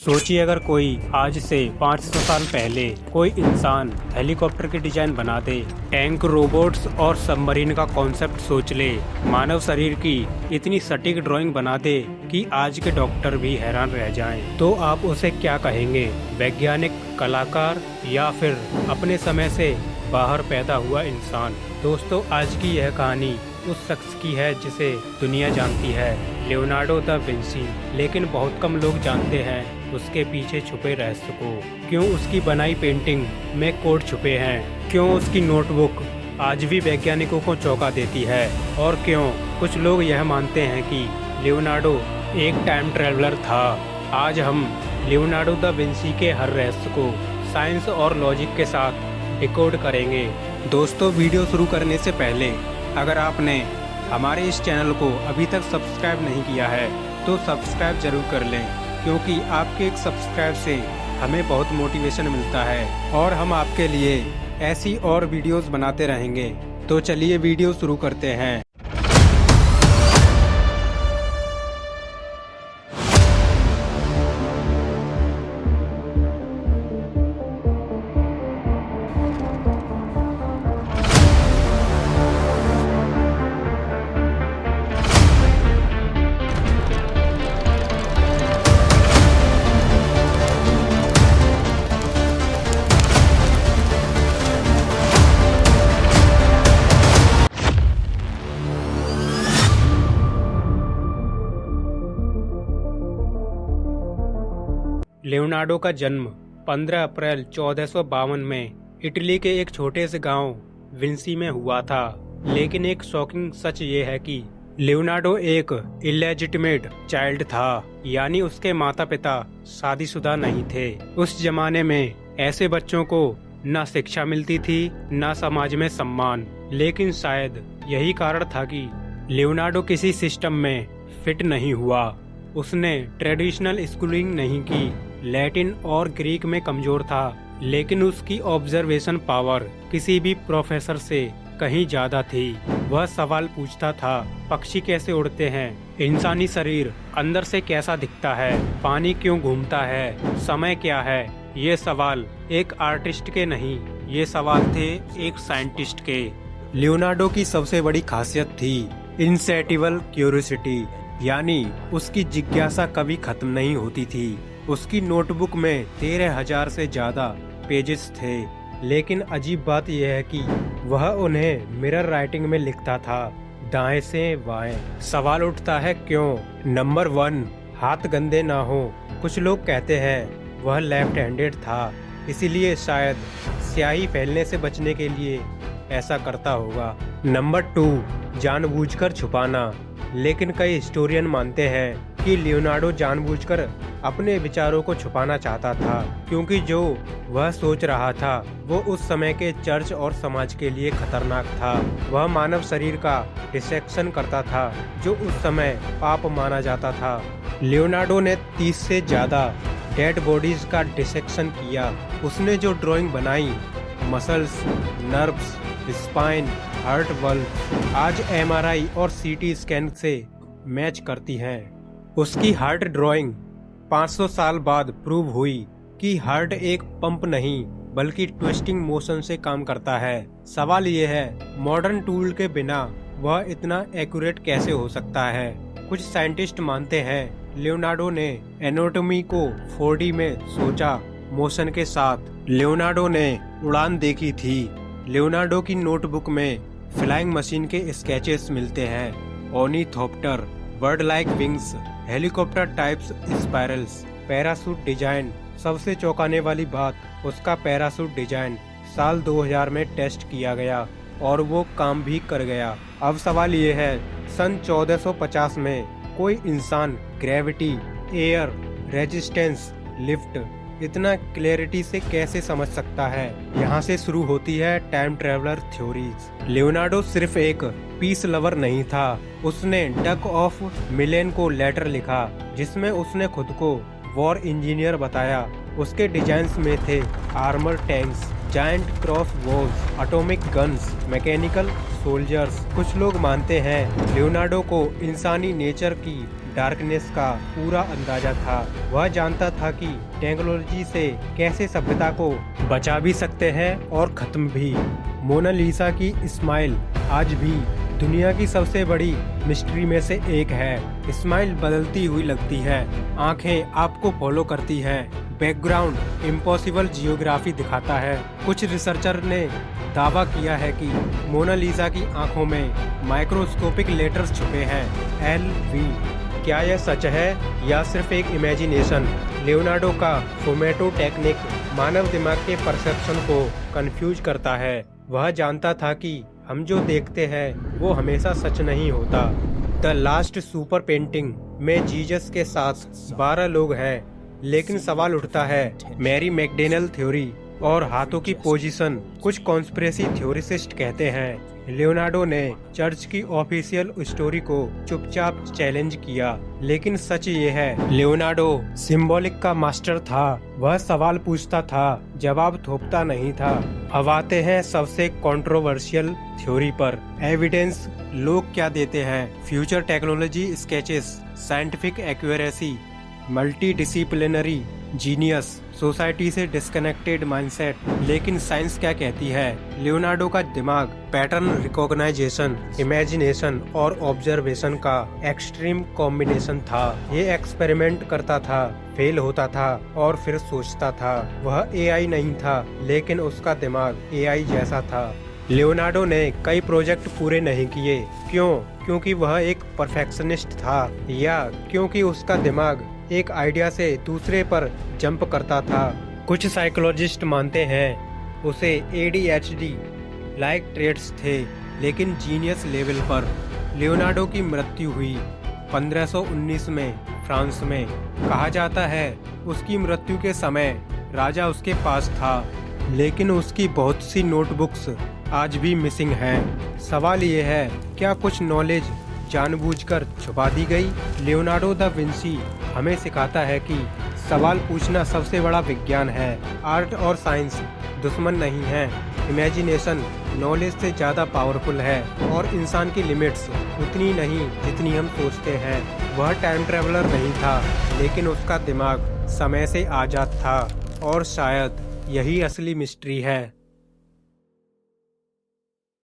सोचिए अगर कोई आज से 500 साल पहले कोई इंसान हेलीकॉप्टर की डिजाइन बना दे, टैंक, रोबोट्स और सबमरीन का कॉन्सेप्ट सोच ले, मानव शरीर की इतनी सटीक ड्राइंग बना दे कि आज के डॉक्टर भी हैरान रह जाएं, तो आप उसे क्या कहेंगे? वैज्ञानिक, कलाकार या फिर अपने समय से बाहर पैदा हुआ इंसान? दोस्तों, आज की यह कहानी उस शख्स की है जिसे दुनिया जानती है, लियोनार्डो दा विंसी। लेकिन बहुत कम लोग जानते हैं उसके पीछे छुपे रहस्य को। क्यों उसकी बनाई पेंटिंग में कोड छुपे हैं? क्यों उसकी नोटबुक आज भी वैज्ञानिकों को चौंका देती है? और क्यों कुछ लोग यह मानते हैं कि लियोनार्डो एक टाइम ट्रैवलर था? आज हम लियोनार्डो दा विंसी के हर रहस्य को साइंस और लॉजिक के साथ डिकोड करेंगे। दोस्तों, वीडियो शुरू करने से पहले अगर आपने हमारे इस चैनल को अभी तक सब्सक्राइब नहीं किया है तो सब्सक्राइब जरूर कर लें, क्योंकि आपके एक सब्सक्राइब से हमें बहुत मोटिवेशन मिलता है और हम आपके लिए ऐसी और वीडियोस बनाते रहेंगे। तो चलिए वीडियो शुरू करते हैं। लियोनार्डो का जन्म 15 अप्रैल 1452 में इटली के एक छोटे से गांव विंसी में हुआ था। लेकिन एक शॉकिंग सच ये है कि लियोनार्डो एक इलेजिटिमेट चाइल्ड था, यानी उसके माता पिता शादीशुदा नहीं थे। उस जमाने में ऐसे बच्चों को न शिक्षा मिलती थी न समाज में सम्मान। लेकिन शायद यही कारण था कि लियोनार्डो किसी सिस्टम में फिट नहीं हुआ। उसने ट्रेडिशनल स्कूलिंग नहीं की, लैटिन और ग्रीक में कमजोर था, लेकिन उसकी ऑब्जर्वेशन पावर किसी भी प्रोफेसर से कहीं ज्यादा थी। वह सवाल पूछता था, पक्षी कैसे उड़ते हैं? इंसानी शरीर अंदर से कैसा दिखता है? पानी क्यों घूमता है? समय क्या है? ये सवाल एक आर्टिस्ट के नहीं, ये सवाल थे एक साइंटिस्ट के। लियोनार्डो की सबसे बड़ी खासियत थी इनसैटिएबल क्यूरियोसिटी, यानी उसकी जिज्ञासा कभी खत्म नहीं होती थी। उसकी नोटबुक में 13,000 से ज्यादा पेजेस थे, लेकिन अजीब बात यह है कि वह उन्हें मिरर राइटिंग में लिखता था, दाएं से बाएं। सवाल उठता है क्यों? नंबर 1, हाथ गंदे ना हो। कुछ लोग कहते हैं वह लेफ्ट हैंडेड था, इसीलिए शायद स्याही फैलने से बचने के लिए ऐसा करता होगा। नंबर 2, जानबूझकर छुपाना। लेकिन कई हिस्टोरियन मानते हैं कि लियोनार्डो जानबूझकर अपने विचारों को छुपाना चाहता था, क्योंकि जो वह सोच रहा था वो उस समय के चर्च और समाज के लिए खतरनाक था। वह मानव शरीर का डिसेक्शन करता था, जो उस समय पाप माना जाता था। लियोनार्डो ने 30 से ज्यादा डेड बॉडीज का डिसेक्शन किया। उसने जो ड्राइंग बनाई, muscles, nerves, spine, heart valve, आज MRI और CT स्कैन से मैच करती हैं। उसकी हार्ट ड्राइंग 500 साल बाद प्रूव हुई कि हार्ट एक पंप नहीं बल्कि ट्विस्टिंग मोशन से काम करता है। सवाल ये है, मॉडर्न टूल के बिना वह इतना एक्यूरेट कैसे हो सकता है? कुछ साइंटिस्ट मानते हैं लियोनार्डो ने एनाटॉमी को 4D में सोचा, मोशन के साथ। लियोनार्डो ने उड़ान देखी थी। लियोनार्डो की नोटबुक में फ्लाइंग मशीन के स्केचेस मिलते हैं, ornithopter, bird like wings, helicopter types spirals, parachute design. सबसे चौंकाने वाली बात, उसका पैरासूट डिजाइन साल 2000 में टेस्ट किया गया और वो काम भी कर गया। अब सवाल ये है, सन 1450 में कोई इंसान ग्रेविटी, एयर, रेजिस्टेंस, लिफ्ट इतना क्लैरिटी से कैसे समझ सकता है? यहाँ से शुरू होती है टाइम ट्रेवलर थ्योरीज। लियोनार्डो सिर्फ एक पीस लवर नहीं था, उसने डक ऑफ मिलेन को लेटर लिखा जिसमें उसने खुद को वॉर इंजीनियर बताया। उसके डिजाइन्स में थे armour tanks, giant crossbows, atomic guns, mechanical soldiers. कुछ लोग मानते हैं लियोनार्डो को इंसानी नेचर की डार्कनेस का पूरा अंदाजा था। वह जानता था कि टेक्नोलॉजी से कैसे सभ्यता को बचा भी सकते हैं और खत्म भी। मोनालिसा की स्माइल आज भी दुनिया की सबसे बड़ी मिस्ट्री में से एक है। स्माइल बदलती हुई लगती है, आंखें आपको फॉलो करती हैं, बैकग्राउंड इम्पॉसिबल जियोग्राफी दिखाता है। कुछ रिसर्चर ने दावा किया है कि मोनालिसा की आंखों में माइक्रोस्कोपिक लेटर्स छुपे हैं, LV। क्या यह सच है या सिर्फ एक इमेजिनेशन? लियोनार्डो का फोमेटो टेक्निक मानव दिमाग के परसेप्शन को कंफ्यूज करता है। वह जानता था कि हम जो देखते हैं वो हमेशा सच नहीं होता। द लास्ट सुपर पेंटिंग में जीसस के साथ 12 लोग हैं, लेकिन सवाल उठता है मैरी मैगडेनल थ्योरी और हाथों की पोजीशन। कुछ कॉन्स्पिरेसी थ्योरिस्ट कहते हैं लियोनार्डो ने चर्च की ऑफिशियल स्टोरी को चुपचाप चैलेंज किया, लेकिन सच ये है लियोनार्डो सिंबॉलिक का मास्टर था। वह सवाल पूछता था, जवाब थोपता नहीं था। अब आते हैं सबसे कंट्रोवर्शियल थ्योरी पर। एविडेंस लोग क्या देते हैं? Future technology sketches, scientific accuracy, multi disciplinary genius, society से डिस्कनेक्टेड माइंडसेट। लेकिन साइंस क्या कहती है? लियोनार्डो का दिमाग पैटर्न रिकॉग्नाइजेशन, इमेजिनेशन और ऑब्जर्वेशन का एक्सट्रीम कॉम्बिनेशन था। ये एक्सपेरिमेंट करता था, फेल होता था और फिर सोचता था। वह AI नहीं था, लेकिन उसका दिमाग AI जैसा था। लियोनार्डो ने कई प्रोजेक्ट पूरे नहीं किए। क्यों? क्योंकि वह एक परफेक्शनिस्ट था, या क्योंकि उसका दिमाग एक आइडिया से दूसरे पर जंप करता था। कुछ साइकोलॉजिस्ट मानते हैं उसे ADHD लाइक ट्रेट्स थे, लेकिन जीनियस लेवल पर। लियोनार्डो की मृत्यु हुई 1519 में फ्रांस में। कहा जाता है उसकी मृत्यु के समय राजा उसके पास था, लेकिन उसकी बहुत सी नोटबुक्स आज भी मिसिंग हैं। सवाल ये है, क्या कुछ नॉलेज जानबूझकर छुपा दी गई? लियोनार्डो दा विंसी हमें सिखाता है कि सवाल पूछना सबसे बड़ा विज्ञान है। आर्ट और साइंस दुश्मन नहीं है। इमेजिनेशन नॉलेज से ज़्यादा पावरफुल है, और इंसान की लिमिट्स उतनी नहीं जितनी हम सोचते हैं। वह टाइम ट्रेवलर नहीं था, लेकिन उसका दिमाग समय से आज़ाद था, और शायद यही असली मिस्ट्री है।